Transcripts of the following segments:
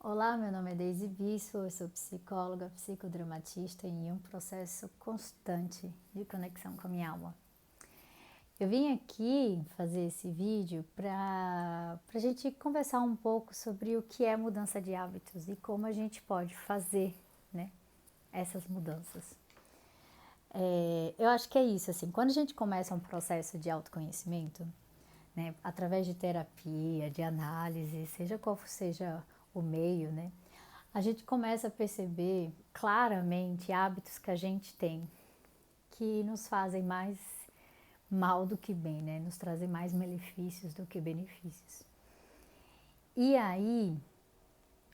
Olá, meu nome é Deise Bispo, eu sou psicóloga, psicodramatista em um processo constante de conexão com a minha alma. Eu vim aqui fazer esse vídeo para a gente conversar um pouco sobre o que é mudança de hábitos e como a gente pode fazer, né, essas mudanças. Eu acho que é isso, assim, quando a gente começa um processo de autoconhecimento, né, através de terapia, de análise, seja qual seja o meio, né, a gente começa a perceber claramente hábitos que a gente tem que nos fazem mais mal do que bem, né? Nos trazem mais malefícios do que benefícios. E aí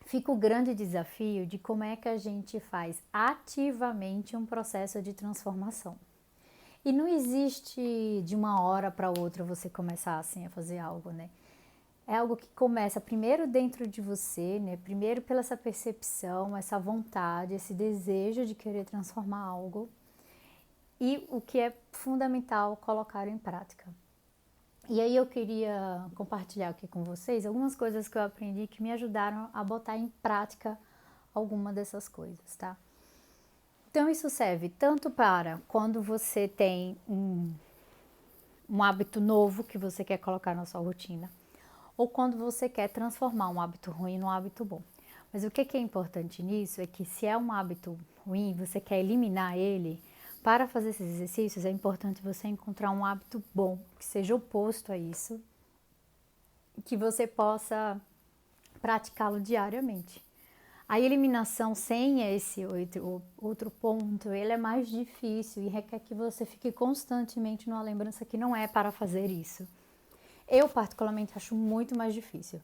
fica o grande desafio de como é que a gente faz ativamente um processo de transformação. E não existe de uma hora para outra você começar assim a fazer algo, né? É algo que começa primeiro dentro de você, né? Primeiro pela essa percepção, essa vontade, esse desejo de querer transformar algo. E o que é fundamental colocar em prática. E aí eu queria compartilhar aqui com vocês algumas coisas que eu aprendi que me ajudaram a botar em prática alguma dessas coisas, tá? Então isso serve tanto para quando você tem um hábito novo que você quer colocar na sua rotina, ou quando você quer transformar um hábito ruim num hábito bom. Mas o que é importante nisso é que se é um hábito ruim, você quer eliminar ele, para fazer esses exercícios é importante você encontrar um hábito bom, que seja oposto a isso, que você possa praticá-lo diariamente. A eliminação sem esse outro ponto, ele é mais difícil e requer que você fique constantemente numa lembrança que não é para fazer isso. Eu particularmente acho muito mais difícil.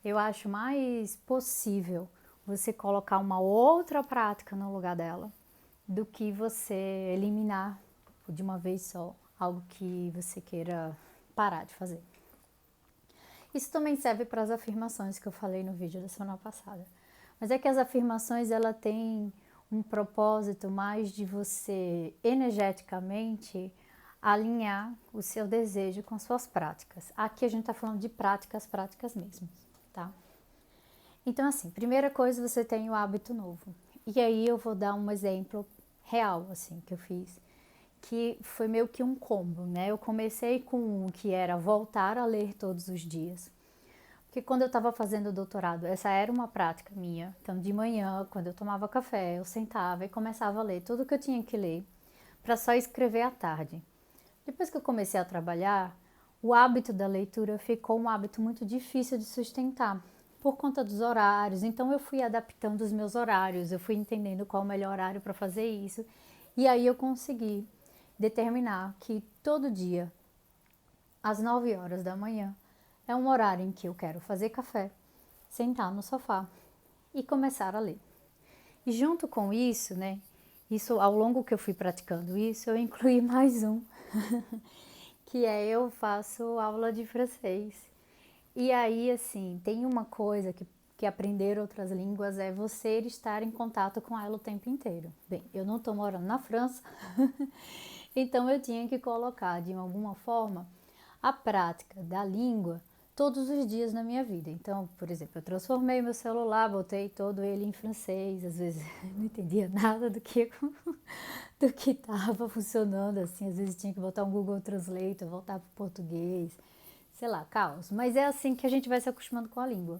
Eu acho mais possível você colocar uma outra prática no lugar dela do que você eliminar de uma vez só algo que você queira parar de fazer. Isso também serve para as afirmações que eu falei no vídeo da semana passada. Mas é que as afirmações ela tem um propósito mais de você energeticamente alinhar o seu desejo com suas práticas. Aqui a gente está falando de práticas mesmo, tá? Então, assim, primeira coisa, você tem o hábito novo. E aí eu vou dar um exemplo real, assim, que eu fiz, que foi meio que um combo, né? Eu comecei com um que era voltar a ler todos os dias. Porque quando eu estava fazendo o doutorado, essa era uma prática minha. Então, de manhã, quando eu tomava café, eu sentava e começava a ler tudo que eu tinha que ler, para só escrever à tarde. Depois que eu comecei a trabalhar, o hábito da leitura ficou um hábito muito difícil de sustentar, por conta dos horários. Então eu fui adaptando os meus horários, eu fui entendendo qual o melhor horário para fazer isso. E aí eu consegui determinar que todo dia, às 9 horas da manhã, é um horário em que eu quero fazer café, sentar no sofá e começar a ler. E junto com isso, né, isso ao longo que eu fui praticando isso, eu incluí mais um, que é eu faço aula de francês. E aí, assim, tem uma coisa que aprender outras línguas é você estar em contato com ela o tempo inteiro. Bem, eu não estou morando na França, então eu tinha que colocar de alguma forma a prática da língua todos os dias na minha vida. Então, por exemplo, eu transformei meu celular, botei todo ele em francês, às vezes não entendia nada do que estava funcionando, assim, às vezes tinha que botar um Google Translate, voltar para o português, sei lá, caos. Mas é assim que a gente vai se acostumando com a língua.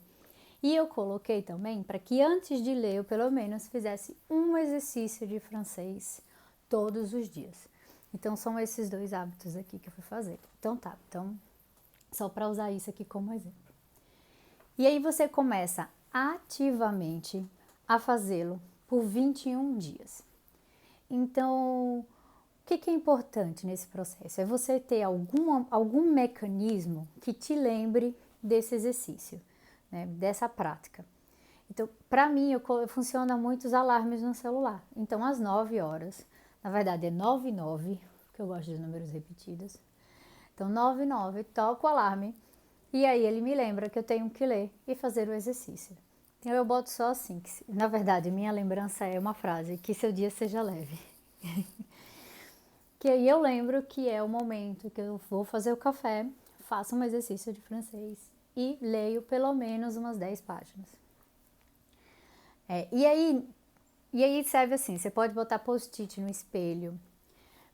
E eu coloquei também para que antes de ler eu pelo menos fizesse um exercício de francês todos os dias. Então são esses dois hábitos aqui que eu fui fazer. Então tá, então só para usar isso aqui como exemplo. E aí você começa ativamente a fazê-lo por 21 dias. Então, o que é importante nesse processo? É você ter algum mecanismo que te lembre desse exercício, né, dessa prática. Então, para mim, funciona muito os alarmes no celular. Então, às 9 horas, na verdade é 99, porque eu gosto de números repetidos. Então, 99, toco o alarme e aí ele me lembra que eu tenho que ler e fazer o exercício. Então, eu boto só assim, que, na verdade, minha lembrança é uma frase, que seu dia seja leve. Que aí eu lembro que é o momento que eu vou fazer o café, faço um exercício de francês e leio pelo menos umas 10 páginas. E aí serve assim, você pode botar post-it no espelho,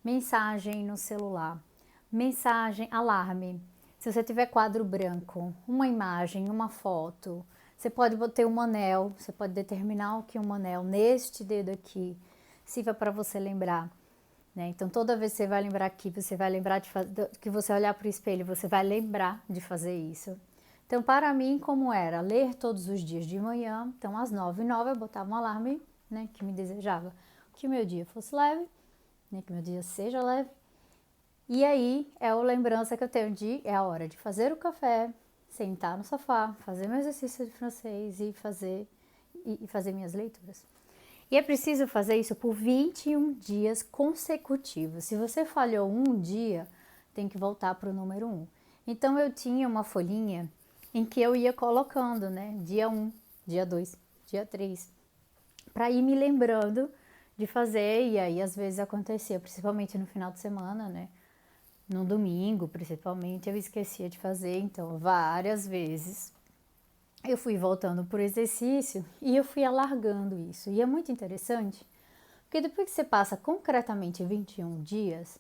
mensagem no celular, mensagem, alarme. Se você tiver quadro branco, uma imagem, uma foto, você pode botar um anel, você pode determinar o que um anel neste dedo aqui sirva para você lembrar, né? Então toda vez que você vai lembrar aqui, você vai lembrar que você olhar para o espelho, você vai lembrar de fazer isso. Então para mim, como era ler todos os dias de manhã, então às 9h09 eu botava um alarme, né, que me desejava que o meu dia fosse leve, né, que o meu dia seja leve. E aí é a lembrança que eu tenho é a hora de fazer o café, sentar no sofá, fazer meu exercício de francês e fazer minhas leituras. E é preciso fazer isso por 21 dias consecutivos. Se você falhou um dia, tem que voltar para o número 1. Então eu tinha uma folhinha em que eu ia colocando, né? Dia 1, dia 2, dia 3, para ir me lembrando de fazer. E aí às vezes acontecia, principalmente no final de semana, né? No domingo, principalmente, eu esquecia de fazer, então várias vezes eu fui voltando por exercício e eu fui alargando isso. E é muito interessante, porque depois que você passa concretamente 21 dias,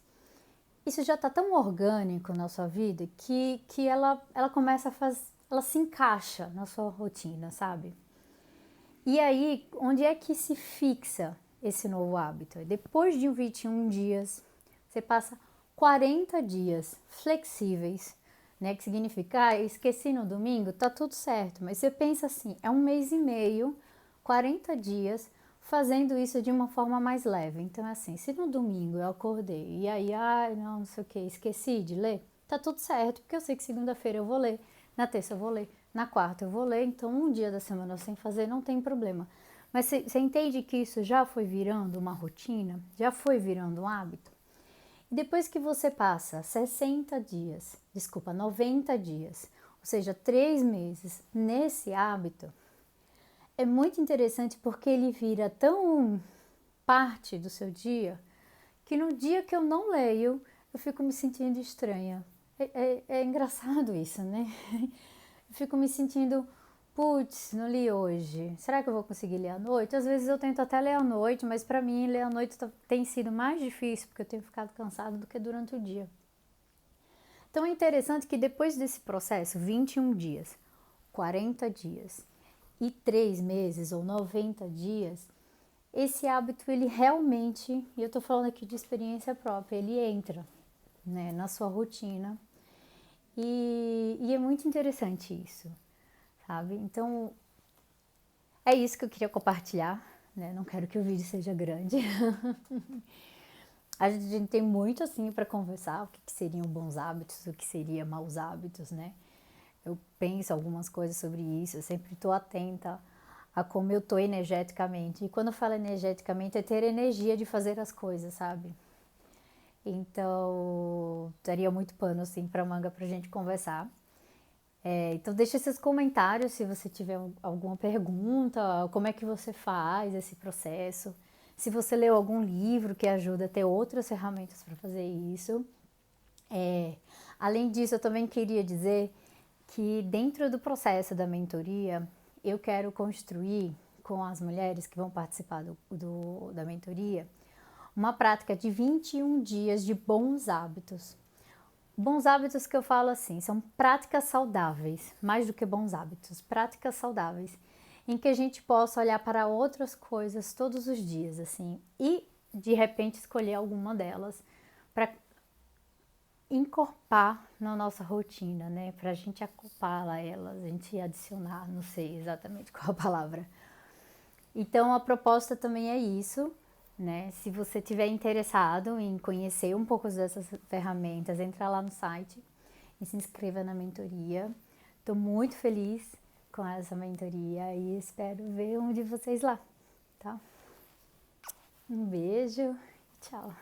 isso já está tão orgânico na sua vida que ela começa a fazer, ela se encaixa na sua rotina, sabe? E aí, onde é que se fixa esse novo hábito? Depois de 21 dias, você passa 40 dias flexíveis, né? Que significa, esqueci no domingo, tá tudo certo. Mas você pensa assim, é 1 mês e meio, 40 dias, fazendo isso de uma forma mais leve. Então, assim, se no domingo eu acordei e aí, não sei o que, esqueci de ler, tá tudo certo, porque eu sei que segunda-feira eu vou ler, na terça eu vou ler, na quarta eu vou ler, então um dia da semana sem fazer não tem problema. Mas você entende que isso já foi virando uma rotina? Já foi virando um hábito? E depois que você passa 90 dias, ou seja, 3 meses nesse hábito, é muito interessante porque ele vira tão parte do seu dia que no dia que eu não leio, eu fico me sentindo estranha. É engraçado isso, né? Eu fico me sentindo, putz, não li hoje. Será que eu vou conseguir ler à noite? Às vezes eu tento até ler à noite, mas para mim ler à noite tem sido mais difícil porque eu tenho ficado cansada do que durante o dia. Então é interessante que depois desse processo, 21 dias, 40 dias e 3 meses ou 90 dias, esse hábito ele realmente, e eu tô falando aqui de experiência própria, ele entra, né, na sua rotina e é muito interessante isso, sabe? Então é isso que eu queria compartilhar, né? Não quero que o vídeo seja grande. A gente tem muito assim para conversar, o que seriam bons hábitos, o que seria maus hábitos, né? Eu penso algumas coisas sobre isso, eu sempre estou atenta a como eu estou energeticamente. E quando eu falo energeticamente, é ter energia de fazer as coisas, sabe? Então, daria muito pano assim para manga pra gente conversar. Então deixa esses comentários se você tiver alguma pergunta, como é que você faz esse processo, se você leu algum livro que ajuda a ter outras ferramentas para fazer isso. Além disso, eu também queria dizer que dentro do processo da mentoria, eu quero construir com as mulheres que vão participar da mentoria uma prática de 21 dias de bons hábitos. Bons hábitos que eu falo assim, são práticas saudáveis, mais do que bons hábitos, práticas saudáveis, em que a gente possa olhar para outras coisas todos os dias, assim, e de repente escolher alguma delas para encorpar na nossa rotina, né? Para a gente acoplá-la a elas, a gente adicionar, não sei exatamente qual a palavra. Então a proposta também é isso, né? Se você tiver interessado em conhecer um pouco dessas ferramentas, entra lá no site e se inscreva na mentoria. Estou muito feliz com essa mentoria e espero ver um de vocês lá, tá? Um beijo, tchau!